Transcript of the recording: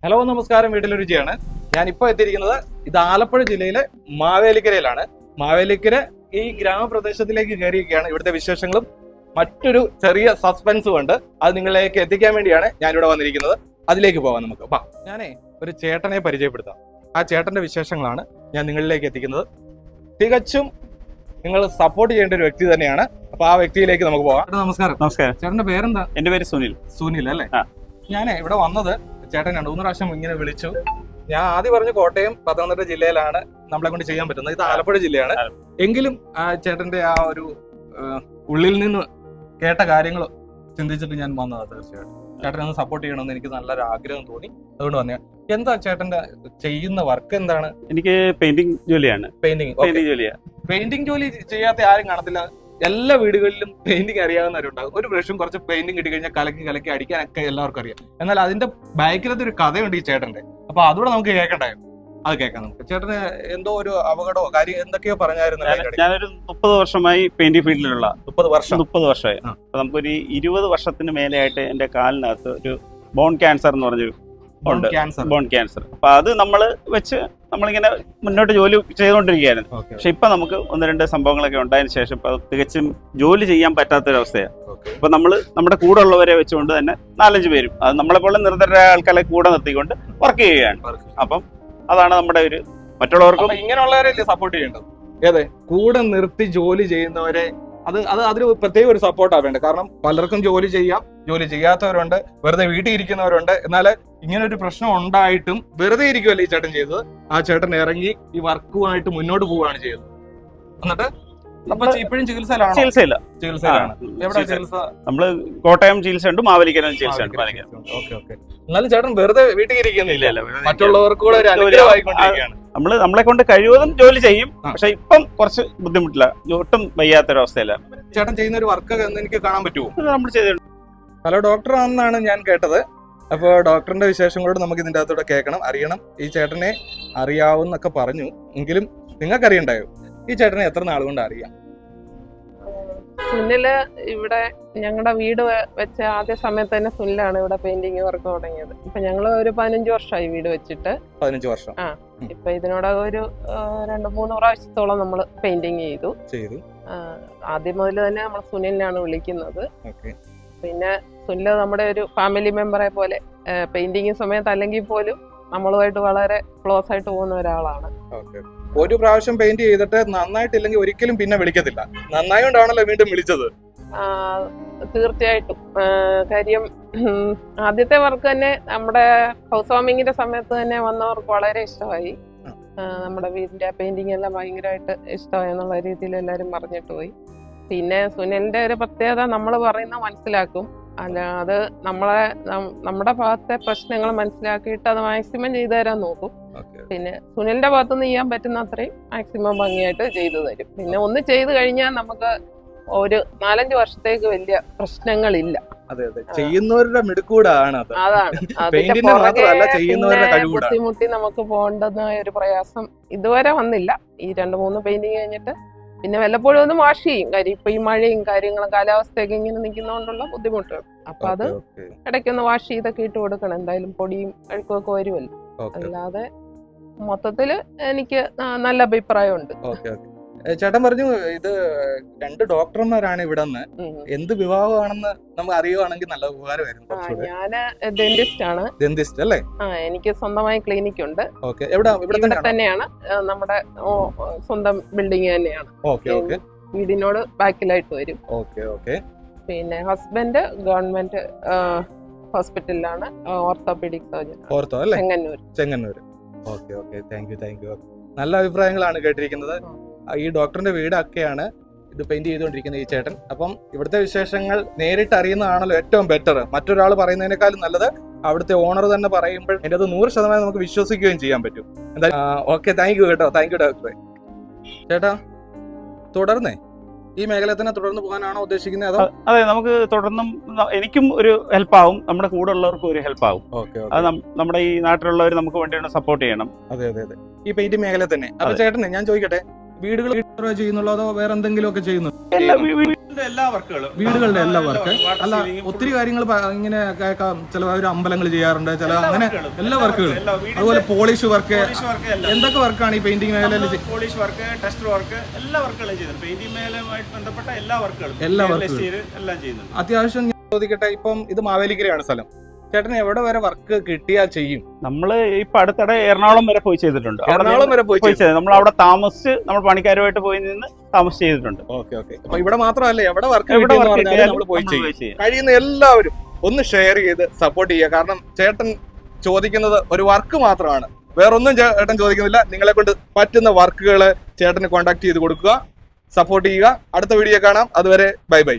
Hello നമസ്കാരം, വീട്ടിലെ രുചിയാണ്. ഞാനിപ്പോൾ എത്തിയിരിക്കുന്നത് ഇത് ആലപ്പുഴ ജില്ലയിലെ മാവേലിക്കരയിലാണ്. മാവേലിക്കര ഈ ഗ്രാമപ്രദേശത്തിലേക്ക് കയറിയൊക്കെയാണ്. ഇവിടുത്തെ വിശേഷങ്ങളും മറ്റൊരു ചെറിയ സസ്പെൻസും ഉണ്ട്. അത് നിങ്ങളിലേക്ക് എത്തിക്കാൻ വേണ്ടിയാണ് ഞാനിവിടെ വന്നിരിക്കുന്നത്. അതിലേക്ക് പോകാം നമുക്ക്. ഞാനേ ഒരു ചേട്ടനെ പരിചയപ്പെടുത്താം. ആ ചേട്ടന്റെ വിശേഷങ്ങളാണ് ഞാൻ നിങ്ങളിലേക്ക് എത്തിക്കുന്നത്. തികച്ചും നിങ്ങൾ സപ്പോർട്ട് ചെയ്യേണ്ട ഒരു വ്യക്തി തന്നെയാണ്. അപ്പൊ ആ വ്യക്തിയിലേക്ക് നമുക്ക് പോകാം. നമസ്കാരം. നമസ്കാരം. ചേട്ടന്റെ പേരെന്താ? എന്റെ പേര് സുനിൽ. സുനിൽ അല്ലേ? ഞാനേ ഇവിടെ വന്നത് ചേട്ടൻ 2-3 പ്രാവശ്യം ഇങ്ങനെ വിളിച്ചു. ഞാൻ ആദ്യം പറഞ്ഞു കോട്ടയം പത്തനംതിട്ട ജില്ലയിലാണ് നമ്മളെ കൊണ്ട് ചെയ്യാൻ പറ്റുന്നത്. ഇത് ആലപ്പുഴ ജില്ലയാണ്. എങ്കിലും ആ ചേട്ടന്റെ ആ ഒരു ഉള്ളിൽ നിന്ന് കേട്ട കാര്യങ്ങൾ ചിന്തിച്ചിട്ട് ഞാൻ വന്നതാണ്. തീർച്ചയായിട്ടും ചേട്ടനെ ഒന്ന് സപ്പോർട്ട് ചെയ്യണമെന്ന് എനിക്ക് നല്ലൊരു ആഗ്രഹം തോന്നി. അതുകൊണ്ട് പറഞ്ഞു. എന്താ ചേട്ടന്റെ ചെയ്യുന്ന വർക്ക് എന്താണ്? എനിക്ക് പെയിന്റിംഗ് ജോലിയാണ്. പെയിന്റിംഗ് ജോലി ചെയ്യാത്ത ആരും കാണത്തില്ല. എല്ലാ വീടുകളിലും പെയിന്റിംഗ് അറിയാവുന്നവരുണ്ടാകും. ഒരു ബ്രഷും കുറച്ച് പെയിന്റിംഗ് കിട്ടി കഴിഞ്ഞാൽ കലക്കി അടിക്കാനൊക്കെ എല്ലാവർക്കും അറിയാം. എന്നാൽ അതിന്റെ ബാക്കിലത്തെ ഒരു കഥയുണ്ട് ഈ ചേട്ടന്റെ. അപ്പൊ അതുകൂടെ നമുക്ക് കേൾക്കണ്ടായോ? അത് കേൾക്കാം നമുക്ക്. ചേട്ടന് എന്തോ ഒരു അപകടമോ കാര്യം എന്തൊക്കെയോ പറഞ്ഞായിരുന്നു. ഞാനൊരു 30 വർഷമായി പെയിന്റിംഗ് ഫീൽഡിലുള്ള. 30 വർഷമായി. അപ്പൊ നമുക്കൊരു 20 വർഷത്തിന് മേലെയായിട്ട് എന്റെ കാലിനകത്ത് ഒരു ബോൺ ക്യാൻസർ എന്ന് പറഞ്ഞൊരു ബോൺ ക്യാൻസർ. അപ്പൊ അത് നമ്മളിങ്ങനെ മുന്നോട്ട് ജോലി ചെയ്തുകൊണ്ടിരിക്കുകയായിരുന്നു. പക്ഷെ ഇപ്പൊ നമുക്ക് 1-2 സംഭവങ്ങളൊക്കെ ഉണ്ടായതിനു ശേഷം ഇപ്പൊ തികച്ചും ജോലി ചെയ്യാൻ പറ്റാത്തൊരവസ്ഥയാണ്. അപ്പൊ നമ്മുടെ കൂടെ ഉള്ളവരെ വെച്ചുകൊണ്ട് തന്നെ 4-5 പേരും അത് നമ്മളെ പോലെ നിരന്തര ആൾക്കാരെ കൂടെ നിർത്തിക്കൊണ്ട് വർക്ക് ചെയ്യുകയാണ്. അപ്പം അതാണ് നമ്മുടെ ഒരു മറ്റുള്ളവർക്കും ഇങ്ങനെയുള്ളവരല്ലേ സപ്പോർട്ട് ചെയ്യേണ്ടത്. ഏതെ കൂടെ നിർത്തി ജോലി ചെയ്യുന്നവരെ അതിന് പ്രത്യേക ഒരു സപ്പോർട്ടാണ് വേണ്ടത്. കാരണം പലർക്കും ജോലി ചെയ്യാത്തവരുണ്ട്, വെറുതെ വീട്ടിൽ ഇരിക്കുന്നവരുണ്ട്. എന്നാൽ ഇങ്ങനെ ഒരു പ്രശ്നം ഉണ്ടായിട്ടും വെറുതെ ഇരിക്കുമല്ലേ ഈ ചേട്ടൻ ചെയ്തത്. ആ ചേട്ടൻ ഇറങ്ങി ഈ വർക്കുമായിട്ട് മുന്നോട്ട് പോവുകയാണ് ചെയ്തത്. എന്നിട്ട് ഇപ്പോഴും ചികിത്സയിലാണ്. എവിടെ ചികിത്സ? നമ്മള് കോട്ടയം ചികിത്സയുണ്ട്, മാവേലിക്കര ചികിത്സയുണ്ട്. എന്നാലും ചേട്ടൻ വെറുതെ വീട്ടിൽ ഇരിക്കുന്നില്ല, മറ്റുള്ളവർക്ക് കൂടെ ഒരു അനുഗ്രഹമായിക്കൊണ്ടിരിക്കുകയാണ്. നമ്മളെ കൊണ്ട് കഴിവതും ജോലി ചെയ്യും. പക്ഷെ ഇപ്പം കുറച്ച് ബുദ്ധിമുട്ടില്ല, ഒട്ടും വയ്യാത്തൊരവസ്ഥയില്ല. ചേട്ടൻ ചെയ്യുന്ന ഒരു വർക്ക് എനിക്ക് കാണാൻ പറ്റുമോ? നമ്മൾ ചെയ്തിട്ടുണ്ട്. ഹലോ ഡോക്ടർ ആണെന്നാണ് ഞാൻ കേട്ടത്. അപ്പോൾ ഡോക്ടറിന്റെ വിശേഷങ്ങളോട് നമുക്ക് ഇതിൻ്റെ അകത്തൂടെ കേൾക്കണം, അറിയണം. ഈ ചേട്ടനെ അറിയാവുന്നൊക്കെ പറഞ്ഞു, എങ്കിലും നിങ്ങൾക്ക് അറിയണ്ടായോ ഈ ചേട്ടനെ എത്ര നാളുകൊണ്ട് അറിയാം? സുനില് ഇവിടെ ഞങ്ങളുടെ വീട് വെച്ച ആദ്യ സമയത്ത് തന്നെ സുനിലാണ് ഇവിടെ പെയിന്റിങ് വർക്ക് തുടങ്ങിയത്. ഇപ്പൊ ഞങ്ങള് ഒരു 15 വർഷമായി വീട് വെച്ചിട്ട്. 15 വർഷം. ഇപ്പൊ ഇതിനോടകം ഒരു 2-3 പ്രാവശ്യത്തോളം നമ്മള് പെയിന്റിങ് ചെയ്തു. ആദ്യം മുതൽ തന്നെ നമ്മൾ സുനിലിനാണ് വിളിക്കുന്നത്. പിന്നെ സുനില് നമ്മുടെ ഒരു ഫാമിലി മെമ്പറെ പോലെ പെയിന്റിങ് സമയത്ത് അല്ലെങ്കിൽ പോലും നമ്മളുമായിട്ട് വളരെ ക്ലോസ് ആയിട്ട് പോകുന്ന ഒരാളാണ്. ഒരു പ്രാവശ്യം പെയിന്റ് ചെയ്തിട്ട് നന്നായിട്ടില്ലെങ്കിൽ ഒരിക്കലും പിന്നെ വിളിക്കത്തില്ല. നന്നായോണ്ടാണല്ലോ വീണ്ടും വിളിച്ചത്. തീർച്ചയായിട്ടും. കാര്യം ആദ്യത്തെ വർക്ക് തന്നെ നമ്മുടെ ഹൗസ് വാമിങ്ങിന്റെ സമയത്ത് തന്നെ വന്നവർക്ക് വളരെ ഇഷ്ടമായി. നമ്മുടെ വീടിന്റെ പെയിന്റിങ് എല്ലാം ഭയങ്കരമായിട്ട് ഇഷ്ടമായി എന്നുള്ള രീതിയിൽ എല്ലാവരും പറഞ്ഞിട്ട് പോയി. പിന്നെ സുനിലിന്റെ ഒരു പ്രത്യേകത നമ്മൾ പറയുന്ന മനസ്സിലാക്കും. അല്ല, അത് നമ്മുടെ ഭാഗത്തെ പ്രശ്നങ്ങൾ മനസ്സിലാക്കിയിട്ട് അത് മാക്സിമം ചെയ്തു തരാൻ നോക്കും. പിന്നെ സുനിലിന്റെ ഭാഗത്തുനിന്ന് ചെയ്യാൻ പറ്റുന്ന അത്രയും മാക്സിമം ഭംഗിയായിട്ട് ചെയ്തു തരും. പിന്നെ ഒന്ന് ചെയ്തു കഴിഞ്ഞാൽ നമുക്ക് ഒരു 4-5 വർഷത്തേക്ക് വലിയ പ്രശ്നങ്ങളില്ല. ചെയ്യുന്നവരുടെ മിടുക്കൂടാണ്. അതാണ് ബുദ്ധിമുട്ടി നമുക്ക് പോകേണ്ടുന്ന ഒരു പ്രയാസം ഇതുവരെ വന്നില്ല. ഈ 2-3 പെയിന്റിങ് കഴിഞ്ഞിട്ട് പിന്നെ വല്ലപ്പോഴും ഒന്ന് വാഷ് ചെയ്യും. കാര്യം ഇപ്പൊ ഈ മഴയും കാര്യങ്ങളും കാലാവസ്ഥയൊക്കെ ഇങ്ങനെ നിൽക്കുന്നതുകൊണ്ടുള്ള ബുദ്ധിമുട്ടുകൾ. അപ്പൊ അത് ഇടയ്ക്കൊന്ന് വാഷ് ചെയ്തൊക്കെ ഇട്ട് കൊടുക്കണം. എന്തായാലും പൊടിയും അഴുക്കൊക്കെ വരുമല്ലോ. അല്ലാതെ മൊത്തത്തില് എനിക്ക് നല്ല അഭിപ്രായമുണ്ട്. ചേട്ടൻ പറഞ്ഞു ഇത് 2 ഡോക്ടർമാരാണ് ഇവിടെ നിന്ന്. എന്ത് വിഭാഗമാണെന്ന് നമുക്ക് അറിയുവാണെങ്കിൽ നല്ല ഉപകാരമായിരുന്നു. ഞാന് ഡെന്റിസ്റ്റ് ആണ്. ഡെന്റിസ്റ്റ് അല്ലേ? എനിക്ക് സ്വന്തമായി ക്ലിനിക് ഉണ്ട്. ഇവിടെ തന്നെയാണ്, നമ്മുടെ സ്വന്തം ബിൽഡിംഗ് തന്നെയാണ്. വീടിനോട് ബാക്കിലായിട്ട് വരും. പിന്നെ ഹസ്ബൻഡ് ഗവൺമെന്റ് ഹോസ്പിറ്റലിലാണ് orthopaedic surgeon. Chengannur. Thank you. നല്ല അഭിപ്രായങ്ങളാണ് കേട്ടിരിക്കുന്നത്. ഈ ഡോക്ടറിന്റെ വീടൊക്കെയാണ് ഇത് പെയിന്റ് ചെയ്തുകൊണ്ടിരിക്കുന്നത് ഈ ചേട്ടൻ. അപ്പം ഇവിടുത്തെ വിശേഷങ്ങൾ നേരിട്ട് അറിയുന്നതാണല്ലോ ഏറ്റവും ബെറ്റർ. മറ്റൊരാൾ പറയുന്നതിനേക്കാളും നല്ലത് അവിടുത്തെ ഓണർ തന്നെ പറയുമ്പോൾ അതിൻ്റെ അത് 100% നമുക്ക് വിശ്വസിക്കുകയും ചെയ്യാൻ പറ്റും. എന്തായാലും താങ്ക് യു കേട്ടോ. താങ്ക് യു ഡോക്ടറെ. ചേട്ടാ തുടർന്നേ ഈ മേഖല തന്നെ തുടർന്ന് പോകാനാണോ ഉദ്ദേശിക്കുന്നത്? അതെ, നമുക്ക് തുടർന്നും എനിക്കും ഒരു ഹെൽപ്പാവും, നമ്മുടെ കൂടെ ഉള്ളവർക്കും ഒരു ഹെൽപ്പാവും. അത് നമ്മുടെ ഈ നാട്ടിലുള്ളവർ നമുക്ക് വേണ്ടി സപ്പോർട്ട് ചെയ്യണം. അതെ. ഈ പെയിന്റ് മേഖല തന്നെ. അപ്പൊ ചേട്ടനെ ഞാൻ ചോദിക്കട്ടെ, വീടുകൾ ചെയ്യുന്നുള്ളൂ അതോ വേറെ എന്തെങ്കിലും ഒക്കെ ചെയ്യുന്നു? വീടിന്റെ എല്ലാ വർക്കുകളും, വീടുകളുടെ എല്ലാ വർക്ക് അല്ല, ഒത്തിരി കാര്യങ്ങൾ ഇങ്ങനെ കേൾക്കാം. ചില അമ്പലങ്ങൾ ചെയ്യാറുണ്ട്, ചില അങ്ങനെ എല്ലാ വർക്കുകളും. അതുപോലെ പോളിഷ് വർക്ക്, എന്തൊക്കെ വർക്കാണ് ഈ പെയിന്റിംഗ് മേഖലയിൽ? പോളിഷ് വർക്ക്, ടെസ്റ്റർ വർക്ക്, എല്ലാ വർക്കുകളും ചെയ്യുന്നുണ്ട്. പെയിന്റിംഗ് മേഖലയുമായിട്ട് ബന്ധപ്പെട്ട എല്ലാ വർക്കുകളും എല്ലാം ചെയ്യുന്നുണ്ട്. അത്യാവശ്യം ഞാൻ ചോദിക്കട്ടെ, ഇപ്പം ഇത് മാവേലിക്കരയാണ് സ്ഥലം, ചേട്ടന് എവിടെ വരെ വർക്ക് കിട്ടിയാ ചെയ്യും? നമ്മള് ഇപ്പൊ അടുത്തിടെ എറണാകുളം വരെ പോയി ചെയ്തിട്ടുണ്ട്. എറണാകുളം വരെ പോയി ചെയ്തത്. നമ്മൾ അവിടെ താമസിച്ച് നമ്മൾ പണിക്കാരുമായിട്ട് പോയി നിന്ന് താമസിച്ച് ചെയ്തിട്ടുണ്ട്. Okay okay. അപ്പൊ ഇവിടെ മാത്രമല്ല, എവിടെ വർക്ക് നമ്മൾ പോയി ചെയ്യും. കഴിയുന്ന എല്ലാവരും ഒന്ന് ഷെയർ ചെയ്ത് സപ്പോർട്ട് ചെയ്യുക. കാരണം ചേട്ടൻ ചോദിക്കുന്നത് ഒരു വർക്ക് മാത്രമാണ്, വേറൊന്നും ചേട്ടൻ ചോദിക്കുന്നില്ല. നിങ്ങളെ കൊണ്ട് പറ്റുന്ന വർക്കുകൾ ചേട്ടന് കോൺടാക്ട് ചെയ്ത് കൊടുക്കുക, സപ്പോർട്ട് ചെയ്യുക. അടുത്ത വീഡിയോ കാണാം. അതുവരെ ബൈ ബൈ.